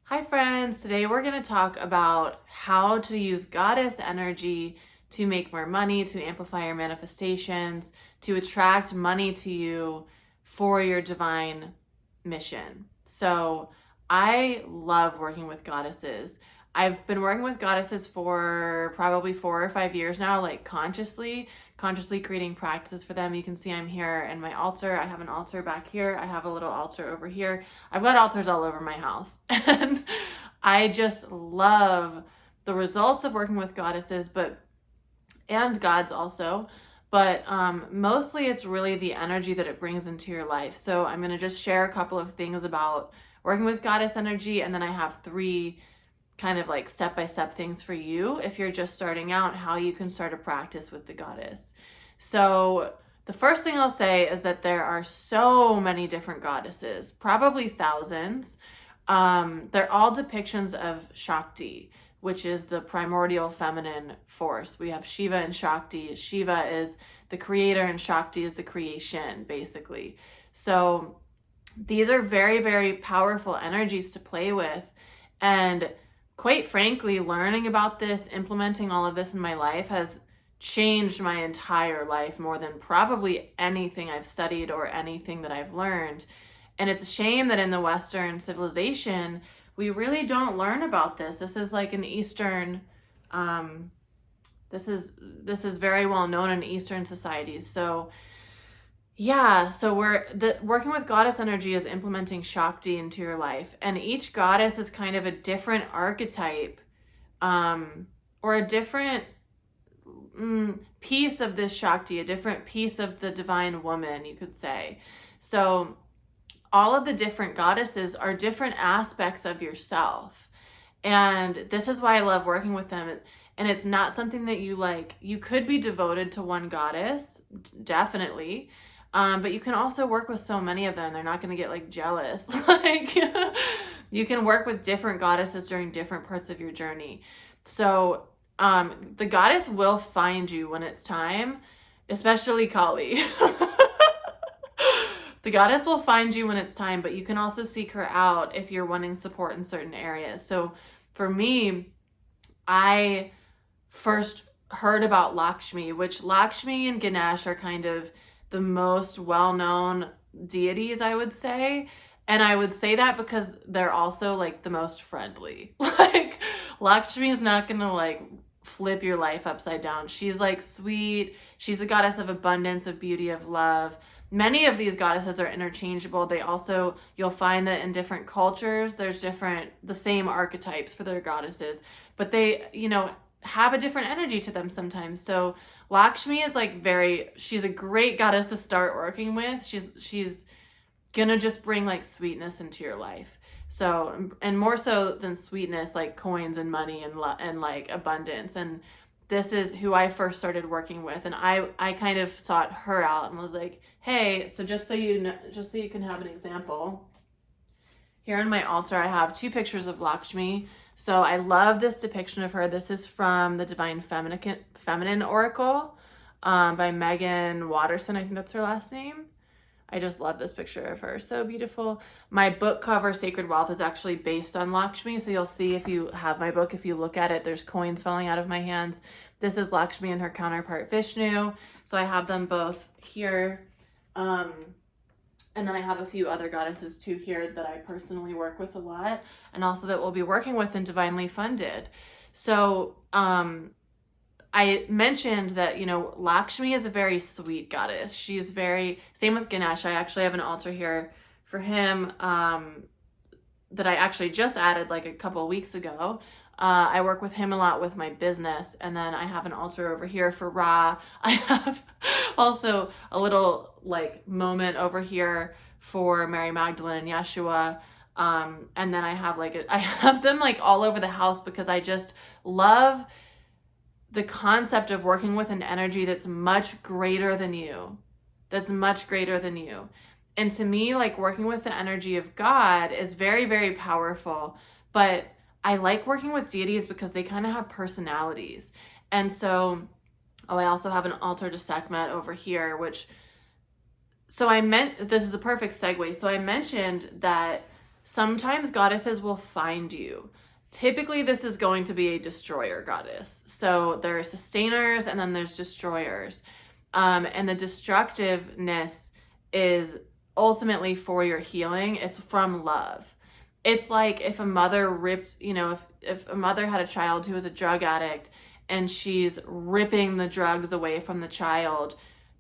Hi friends, today we're going to talk about how to use goddess energy to make more money, to amplify your manifestations, to attract money to you for your divine mission. So I love working with goddesses. I've been working with goddesses for probably 4 or 5 years now, like consciously creating practices for them. You can see I'm here in my altar. I have an altar back here. I have a little altar over here. I've got altars all over my house. And I just love the results of working with goddesses, and gods also. But mostly it's really the energy that it brings into your life. So I'm going to just share a couple of things about working with goddess energy, and then I have 3 kind of like step-by-step things for you if you're just starting out, how you can start a practice with the goddess. So the first thing I'll say is that there are so many different goddesses, probably thousands. They're all depictions of Shakti, which is the primordial feminine force. We have Shiva and Shakti. Shiva is the creator and Shakti is the creation, basically. So these are very, very powerful energies to play with. And quite frankly, learning about this, implementing all of this in my life has changed my entire life more than probably anything I've studied or anything that I've learned. And it's a shame that in the Western civilization, we really don't learn about this. This is like an Eastern, this is very well known in Eastern societies. So yeah, so working with goddess energy is implementing Shakti into your life, and each goddess is kind of a different archetype, or a different piece of this Shakti, a different piece of the divine woman, you could say. So all of the different goddesses are different aspects of yourself, and this is why I love working with them. And it's not something that you could be devoted to one goddess, definitely. But you can also work with so many of them. They're not going to get like jealous. Like you can work with different goddesses during different parts of your journey. So the goddess will find you when it's time, especially Kali. The goddess will find you when it's time, but you can also seek her out if you're wanting support in certain areas. So for me, I first heard about Lakshmi, which Lakshmi and Ganesh are kind of the most well-known deities, I would say. And I would say that because they're also like the most friendly. Like Lakshmi is not gonna like flip your life upside down. She's like sweet. She's the goddess of abundance, of beauty, of love. Many of these goddesses are interchangeable. They also, you'll find that in different cultures, there's the same archetypes for their goddesses, but they, have a different energy to them sometimes. So Lakshmi is like she's a great goddess to start working with. She's gonna just bring like sweetness into your life. So, and more so than sweetness, like coins and money and like abundance. And this is who I first started working with. And I kind of sought her out and was like, hey, so just so you can have an example, here on my altar, I have 2 pictures of Lakshmi. So I love this depiction of her. This is from the Divine Feminine Oracle by Megan Watterson. I think that's her last name. I just love this picture of her. So beautiful. My book cover, Sacred Wealth, is actually based on Lakshmi. So you'll see if you have my book, if you look at it, there's coins falling out of my hands. This is Lakshmi and her counterpart Vishnu. So I have them both here. And then I have a few other goddesses too here that I personally work with a lot, and also that we'll be working with in Divinely Funded. So I mentioned that, Lakshmi is a very sweet goddess. She's same with Ganesh. I actually have an altar here for him that I actually just added like a couple of weeks ago. I work with him a lot with my business. And then I have an altar over here for Ra. I have also a little like moment over here for Mary Magdalene and Yeshua. And then I have them like all over the house because I just love the concept of working with an energy that's much greater than you. And to me, like working with the energy of God is very, very powerful. But I like working with deities because they kind of have personalities. And so, I also have an altar to Sekhmet over here, this is the perfect segue. So I mentioned that sometimes goddesses will find you. Typically, this is going to be a destroyer goddess. So there are sustainers and then there's destroyers. And the destructiveness is ultimately for your healing. It's from love. It's like if a mother ripped, if a mother had a child who was a drug addict and she's ripping the drugs away from the child,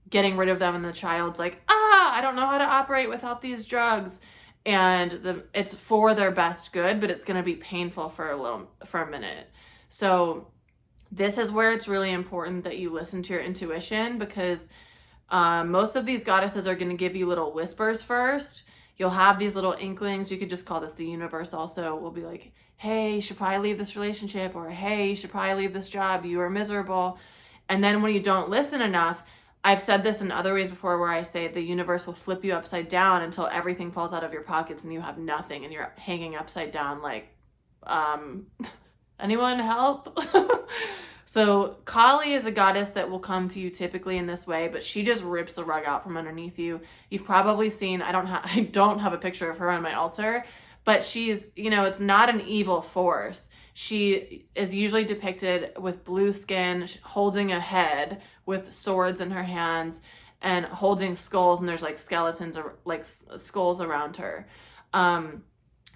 getting rid of them, and the child's like, I don't know how to operate without these drugs. And it's for their best good, but it's going to be painful for a minute. So this is where it's really important that you listen to your intuition, because most of these goddesses are going to give you little whispers first. You'll have these little inklings. You could just call this the universe also. Will be like, hey, you should probably leave this relationship, or hey, you should probably leave this job. You are miserable. And then when you don't listen enough, I've said this in other ways before where I say the universe will flip you upside down until everything falls out of your pockets and you have nothing and you're hanging upside down like, anyone help? So Kali is a goddess that will come to you typically in this way, but she just rips the rug out from underneath you. You've probably seen, I don't have a picture of her on my altar, but she's, it's not an evil force. She is usually depicted with blue skin, holding a head with swords in her hands and holding skulls, and there's like skeletons or like skulls around her.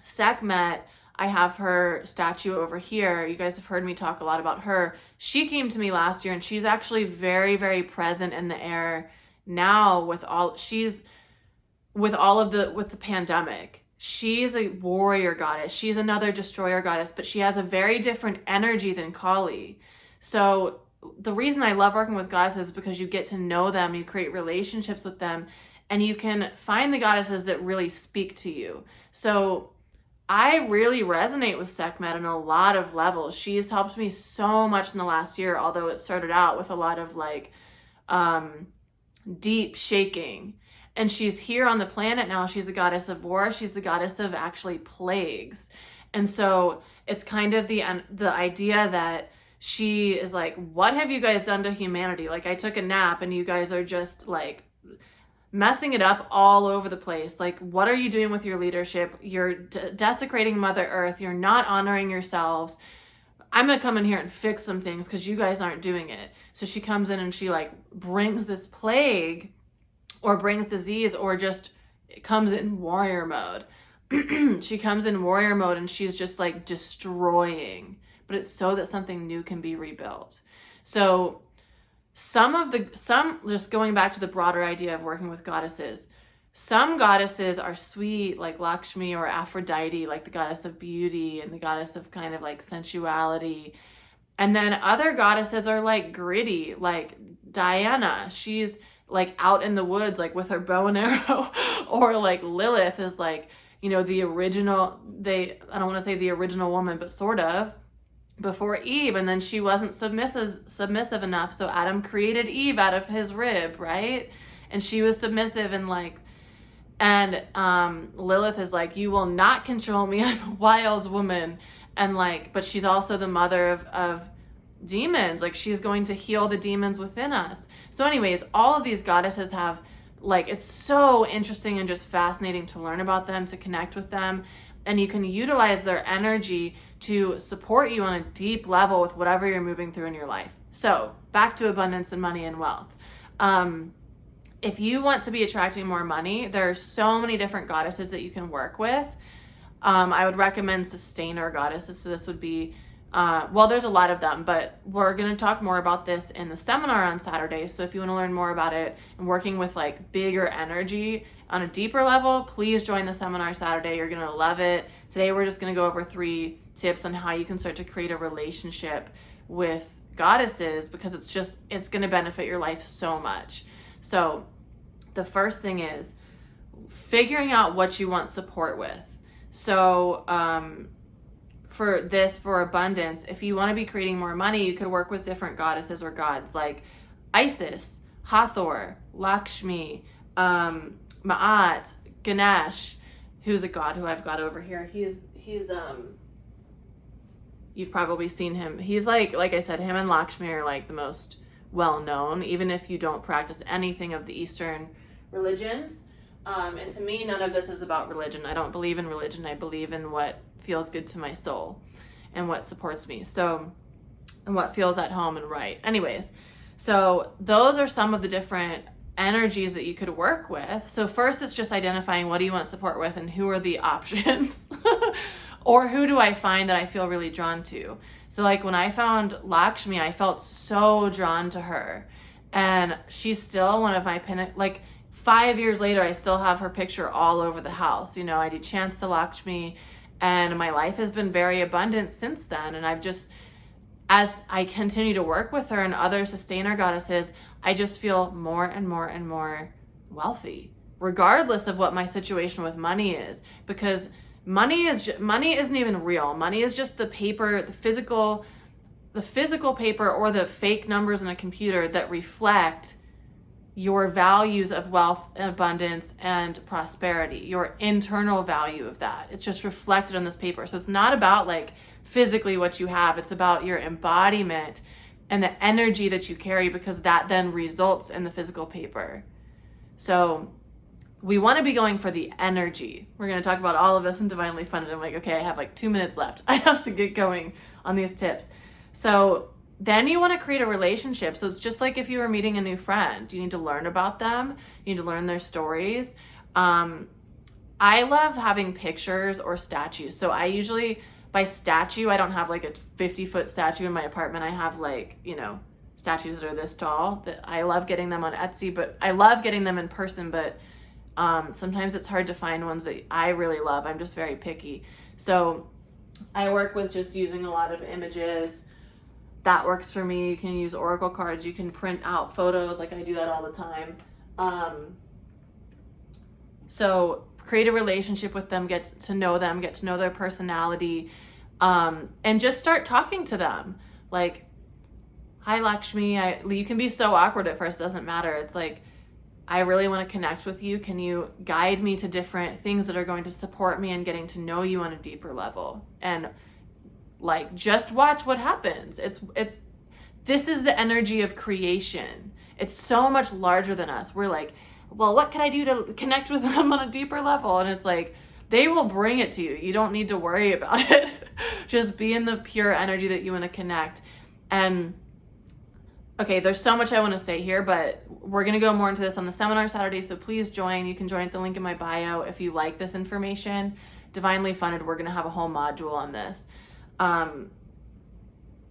Sekhmet, I have her statue over here. You guys have heard me talk a lot about her. She came to me last year, and she's actually very, very present in the air now with the pandemic. She's a warrior goddess. She's another destroyer goddess, but she has a very different energy than Kali. So the reason I love working with goddesses is because you get to know them, you create relationships with them, and you can find the goddesses that really speak to you. So I really resonate with Sekhmet on a lot of levels. She's helped me so much in the last year, although it started out with a lot of deep shaking. And she's here on the planet now. She's the goddess of war. She's the goddess of actually plagues. And so it's kind of the idea that she is like, what have you guys done to humanity? Like, I took a nap and you guys are just like messing it up all over the place. Like, what are you doing with your leadership? You're desecrating Mother Earth. You're not honoring yourselves. I'm going to come in here and fix some things because you guys aren't doing it. So she comes in and she like brings this plague or brings disease, or just comes in warrior mode. She comes in warrior mode and she's just like destroying, but it's so that something new can be rebuilt. So just going back to the broader idea of working with goddesses, some goddesses are sweet, like Lakshmi or Aphrodite, like the goddess of beauty and the goddess of kind of like sensuality. And then other goddesses are like gritty, like Diana. She's like out in the woods, like with her bow and arrow. Or like Lilith is like, the original, I don't want to say the original woman, but sort of, before Eve. And then she wasn't submissive enough. So Adam created Eve out of his rib, right? And she was submissive and Lilith is like, you will not control me. I'm a wild woman. And but she's also the mother of demons. Like, she's going to heal the demons within us. So anyways, all of these goddesses have it's so interesting and just fascinating to learn about them, to connect with them, and you can utilize their energy to support you on a deep level with whatever you're moving through in your life. So back to abundance and money and wealth. If you want to be attracting more money, there are so many different goddesses that you can work with. I would recommend sustainer goddesses. So this would be, there's a lot of them, but we're going to talk more about this in the seminar on Saturday. So if you want to learn more about it and working with bigger energy on a deeper level, please join the seminar Saturday. You're going to love it. Today, we're just going to go over 3 tips on how you can start to create a relationship with goddesses, because it's going to benefit your life so much. So the first thing is figuring out what you want support with. So, for abundance, if you want to be creating more money, you could work with different goddesses or gods like Isis, Hathor, Lakshmi, Ma'at, Ganesh, who's a god who I've got over here. He's you've probably seen him. He's like I said, him and Lakshmi are the most well known, even if you don't practice anything of the Eastern religions. And to me, none of this is about religion. I don't believe in religion. I believe in what feels good to my soul and what supports me. So, and what feels at home and right. Anyways, so those are some of the different energies that you could work with. So first, it's just identifying what do you want support with and who are the options or who do I find that I feel really drawn to. So like when I found Lakshmi, I felt so drawn to her, and she's still one of my like 5 years later, I still have her picture all over the house. You know, I do chants to Lakshmi, and my life has been very abundant since then. And I've just, as I continue to work with her and other sustainer goddesses, I just feel more and more and more wealthy, regardless of what my situation with money is, because money isn't even real. Money is just the paper, the physical paper or the fake numbers in a computer that reflect your values of wealth and abundance and prosperity, your internal value of that. It's just reflected on this paper. So it's not about like physically what you have. It's about your embodiment and the energy that you carry, because that then results in the physical paper. So we want to be going for the energy. We're going to talk about all of this in Divinely Funded. I'm like, okay, I have like 2 minutes left. I have to get going on these tips. So then you want to create a relationship. So it's just like if you were meeting a new friend, you need to learn about them. You need to learn their stories. I love having pictures or statues. So I usually, by statue, I don't have like a 50-foot statue in my apartment. I have like, you know, statues that are this tall. That I love getting them on Etsy, but I love getting them in person, but sometimes it's hard to find ones that I really love. I'm just very picky. So I work with just using a lot of images. That works for me. You can use oracle cards. You can print out photos. Like I do that all the time. So create a relationship with them, get to know them, get to know their personality, and just start talking to them. Like, hi, Lakshmi. You can be so awkward at first. Doesn't matter. It's like, I really want to connect with you. Can you guide me to different things that are going to support me in getting to know you on a deeper level? And like, just watch what happens. This is the energy of creation. It's so much larger than us. We're like, well, what can I do to connect with them on a deeper level? And it's like, they will bring it to you. You don't need to worry about it. Just be in the pure energy that you want to connect. And okay, there's so much I want to say here, but we're going to go more into this on the seminar Saturday. So please join. You can join at the link in my bio if you like this information. Divinely Funded, we're going to have a whole module on this.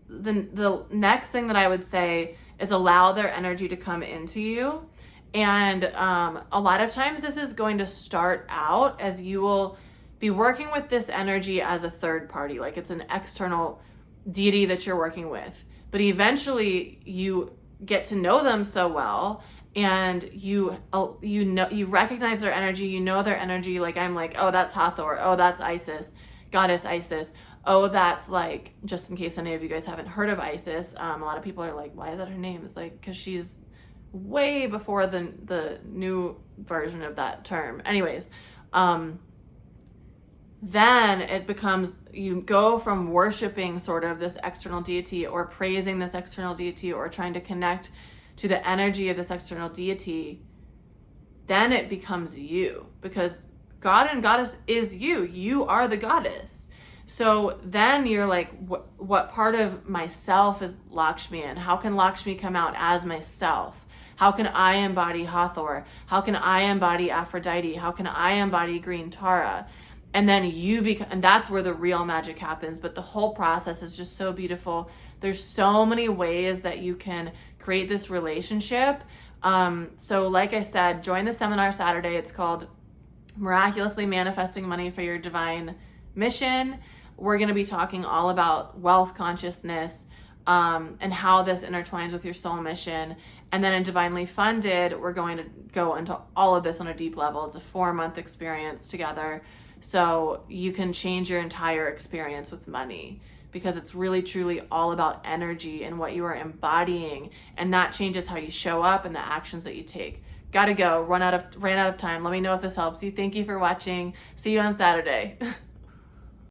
The next thing that I would say is allow their energy to come into you. And a lot of times this is going to start out as you will be working with this energy as a third party, like it's an external deity that you're working with. But eventually you get to know them so well, and you recognize their energy, you know their energy. Like I'm like, oh, that's Hathor. Oh, that's Isis, goddess Isis. Oh, that's like, just in case any of you guys haven't heard of Isis, a lot of people are like, why is that her name? It's like, because she's way before the new version of that term. Anyways, then it becomes, you go from worshiping sort of this external deity or praising this external deity or trying to connect to the energy of this external deity. Then it becomes you, because God and goddess is you. You are the goddess. So then you're like, what part of myself is Lakshmi, and how can Lakshmi come out as myself? How can I embody Hathor? How can I embody Aphrodite? How can I embody Green Tara? And then and that's where the real magic happens. But the whole process is just so beautiful. There's so many ways that you can create this relationship. So like I said, join the seminar Saturday. It's called Miraculously Manifesting Money for Your Divine Mission. We're going to be talking all about wealth consciousness, and how this intertwines with your soul mission. And then in Divinely Funded, we're going to go into all of this on a deep level. It's a 4-month experience together. So you can change your entire experience with money, because it's really truly all about energy and what you are embodying. And that changes how you show up and the actions that you take. Gotta go. Ran out of time. Let me know if this helps you. Thank you for watching. See you on Saturday.